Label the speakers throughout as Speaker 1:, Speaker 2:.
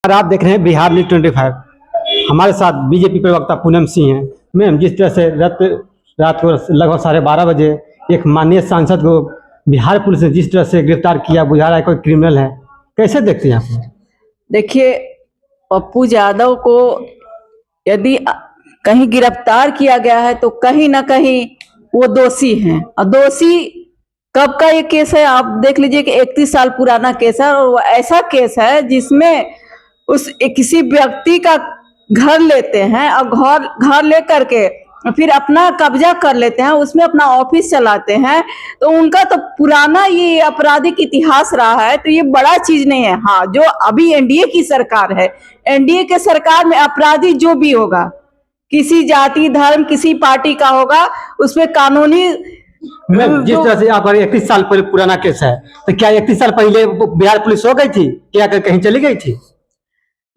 Speaker 1: और आप देख रहे हैं बिहार न्यूज 25। हमारे साथ बीजेपी प्रवक्ता पूनम सिंह हैं। मैम, जिस तरह से रात को लगभग 12:30 बजे एक माननीय सांसद को बिहार पुलिस ने जिस तरह से गिरफ्तार किया, बुझा रहा है कोई क्रिमिनल है, कैसे देखते हैं आप?
Speaker 2: देखिए, पप्पू यादव को यदि कहीं गिरफ्तार किया गया है तो कहीं ना कहीं वो दोषी हैं। और दोषी कब का ये केस है आप देख लीजिए कि 31 साल पुराना केस है। और वो ऐसा केस है जिसमें किसी व्यक्ति का घर लेते हैं और घर ले करके फिर अपना कब्जा कर लेते हैं, उसमें अपना ऑफिस चलाते हैं। तो उनका तो पुराना ये आपराधिक इतिहास रहा है, तो ये बड़ा चीज नहीं है। हाँ, जो अभी एनडीए की सरकार है, एनडीए के सरकार में अपराधी जो भी होगा, किसी जाति धर्म किसी पार्टी का होगा, उसमें कानूनी
Speaker 1: जिस तरह से आप 31 साल पहले पुराना केस है, तो क्या 31 साल पहले बिहार पुलिस हो गई थी, क्या कहीं चली गई थी?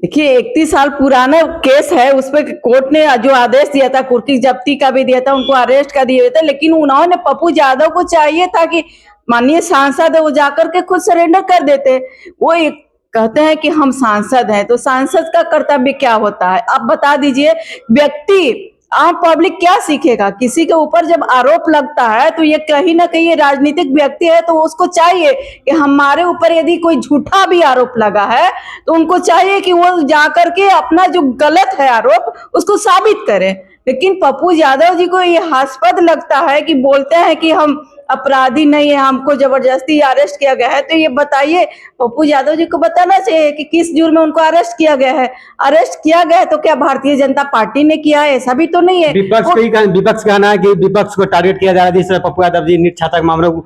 Speaker 2: देखिए, 31 साल पुराना केस है, उस पर कोर्ट ने जो आदेश दिया था, कुर्की जब्ती का भी दिया था, उनको अरेस्ट कर दिए थे। लेकिन उन्होंने पप्पू यादव को चाहिए था कि माननीय सांसद है, वो जाकर के खुद सरेंडर कर देते। वो एक कहते हैं कि हम सांसद हैं, तो सांसद का कर्तव्य क्या होता है आप बता दीजिए। व्यक्ति आम पब्लिक क्या सीखेगा? किसी के ऊपर जब आरोप लगता है तो ये कहीं ना कहीं ये राजनीतिक व्यक्ति है, तो उसको चाहिए कि हमारे ऊपर यदि कोई झूठा भी आरोप लगा है तो उनको चाहिए कि वो जाकर के अपना जो गलत है आरोप उसको साबित करें। लेकिन पप्पू यादव जी को ये हास्यास्पद लगता है कि बोलते हैं कि हम अपराधी नहीं है, हमको जबरदस्ती अरेस्ट किया गया है। तो ये बताइए, पप्पू यादव जी को बताना चाहिए कि किस जुर्म में उनको अरेस्ट किया गया है। अरेस्ट किया गया है तो क्या भारतीय जनता पार्टी ने किया है? ऐसा भी तो नहीं है।
Speaker 1: विपक्ष कहना है कि विपक्ष को टारगेट किया जा रहा है, जिस तरह पप्पू यादव जी नीट छात्रा के मामले को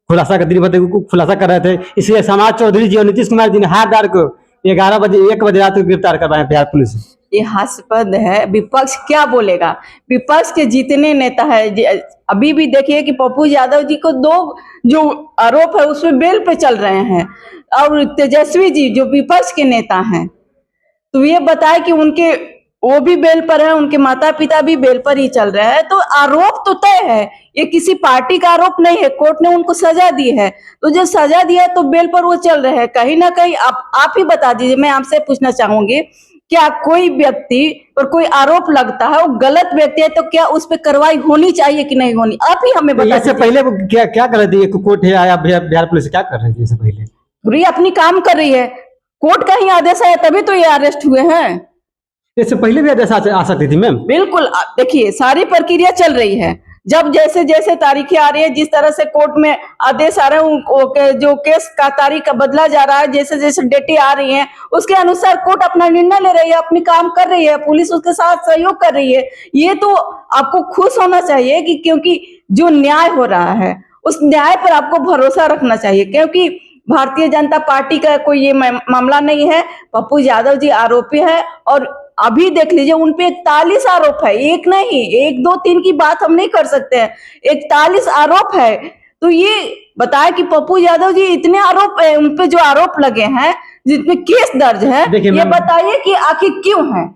Speaker 1: खुलासा कर रहे थे, इसलिए समाज चौधरी जी और नीतीश कुमार जी ने हाथदार को 1 बजे रात को गिरफ्तार करवाया बिहार पुलिस।
Speaker 2: ये हास्यास्पद है। विपक्ष क्या बोलेगा? विपक्ष के जितने नेता है, अभी भी देखिए कि पप्पू यादव जी को 2 जो आरोप है उसमें बेल पे चल रहे हैं, और तेजस्वी जी जो विपक्ष के नेता हैं, तो ये बताए कि उनके वो भी बेल पर है, उनके माता पिता भी बेल पर ही चल रहे हैं। तो आरोप तो तय है, ये किसी पार्टी का आरोप नहीं है। कोर्ट ने उनको सजा दी है, तो जो सजा दिया है तो बेल पर वो चल रहे हैं। कहीं ना कहीं आप ही बता दीजिए, मैं आपसे पूछना चाहूंगी, क्या कोई व्यक्ति पर कोई आरोप लगता है, वो गलत व्यक्ति है, तो क्या उस पर कार्रवाई होनी चाहिए कि नहीं होनी? आप ही हमें बता दीजिए।
Speaker 1: पहले वो क्या कर रही थी? कोर्ट है या बिहार पुलिस क्या कर रही थी इससे पहले?
Speaker 2: पूरी अपनी काम कर रही है। कोर्ट का ही आदेश आया तभी तो ये अरेस्ट हुए हैं। इससे
Speaker 1: पहले भी आदेश आ सकती थी मैम।
Speaker 2: बिल्कुल, देखिए सारी प्रक्रिया चल रही है। जब जैसे जैसे तारीखें आ रही है, जिस तरह से कोर्ट में आदेश आ रहे हैं, जो केस का तारीख बदला जा रहा है, जैसे जैसे डेटें आ रही हैं, उसके अनुसार कोर्ट अपना निर्णय ले रही है, अपनी काम कर रही है, पुलिस उसके साथ सहयोग कर रही है। ये तो आपको खुश होना चाहिए कि क्योंकि जो न्याय हो रहा है उस न्याय पर आपको भरोसा रखना चाहिए, क्योंकि भारतीय जनता पार्टी का कोई ये मामला नहीं है। पप्पू यादव जी आरोपी है, और अभी देख लीजिए उन पे 41 आरोप है। एक नहीं, 1 2 3 की बात हम नहीं कर सकते हैं, 41 आरोप है। तो ये बताया कि पप्पू यादव जी इतने आरोप है, उन पे जो आरोप लगे हैं, जिसमें केस दर्ज है, ये बताइए कि आखिर क्यों है?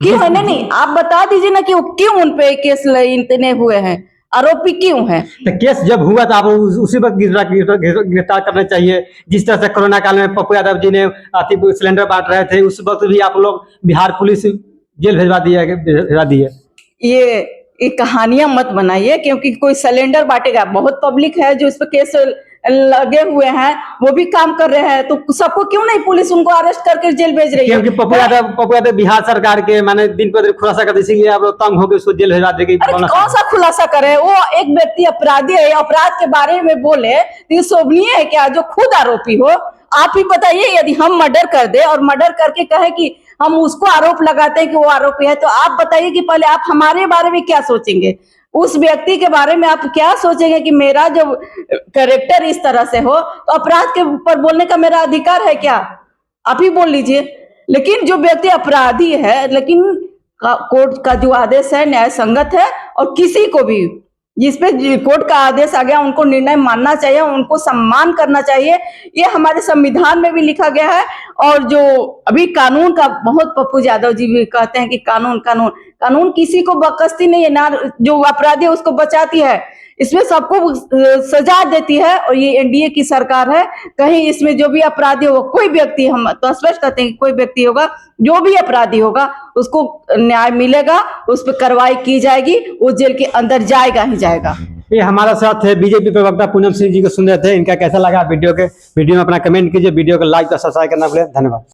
Speaker 2: क्यों है? नहीं, आप बता दीजिए ना कि क्यों उन पे केस इतने हुए हैं, आरोपी क्यों है?
Speaker 1: तो केस जब हुआ तो आप उसी वक्त गिरफ्तार करना चाहिए। जिस तरह से कोरोना काल में पप्पू यादव जी ने सिलेंडर बांट रहे थे, उस वक्त भी आप लोग बिहार पुलिस जेल भिजवा दी है।
Speaker 2: ये कहानियां मत बनाइए, क्योंकि कोई सिलेंडर बांटेगा, बहुत पब्लिक है जो इस पर केस लगे हुए हैं, वो भी काम कर रहे हैं, तो सबको क्यों नहीं पुलिस उनको अरेस्ट करके जेल भेज रही है?
Speaker 1: क्योंकि पप्पू यादव बिहार सरकार के माने दिन पर दिन खुलासा कर, इसीलिए आप लोग तंग हो गए, उसको जेल भेजा देगी।
Speaker 2: कौन सा खुलासा करे? वो एक व्यक्ति अपराधी है, अपराध के बारे में बोले तो ये शोभनीय है क्या, जो खुद आरोपी हो? आप ही बताइए, यदि हम मर्डर कर दे और मर्डर करके कहे कि हम उसको आरोप लगाते हैं कि वो आरोपी है, तो आप बताइए कि पहले आप हमारे बारे में क्या सोचेंगे, उस व्यक्ति के बारे में आप क्या सोचेंगे कि मेरा जो कैरेक्टर इस तरह से हो, तो अपराध के ऊपर बोलने का मेरा अधिकार है क्या? आप ही बोल लीजिए। लेकिन जो व्यक्ति अपराधी है, लेकिन कोर्ट का जो आदेश है न्याय संगत है, और किसी को भी जिसपे कोर्ट का आदेश आ गया उनको निर्णय मानना चाहिए, उनको सम्मान करना चाहिए। ये हमारे संविधान में भी लिखा गया है। और जो अभी कानून का बहुत पप्पू यादव जी भी कहते हैं कि कानून कानून, कानून किसी को बकसती नहीं है, ना जो अपराधी है उसको बचाती है, इसमें सबको सजा देती है। और ये एनडीए की सरकार है, कहीं इसमें जो भी अपराधी होगा, कोई व्यक्ति, हम तो स्पष्ट कहते हैं कि कोई व्यक्ति होगा, जो भी अपराधी होगा उसको न्याय मिलेगा, उस पर कार्रवाई की जाएगी, वो जेल के अंदर जाएगा ही जाएगा।
Speaker 1: ये हमारा साथ है बीजेपी प्रवक्ता पूनम सिंह जी को सुन रहे थे। इनका कैसा लगा वीडियो में अपना कमेंट कीजिए, वीडियो को लाइक और सब्सक्राइब करना भूलें। धन्यवाद।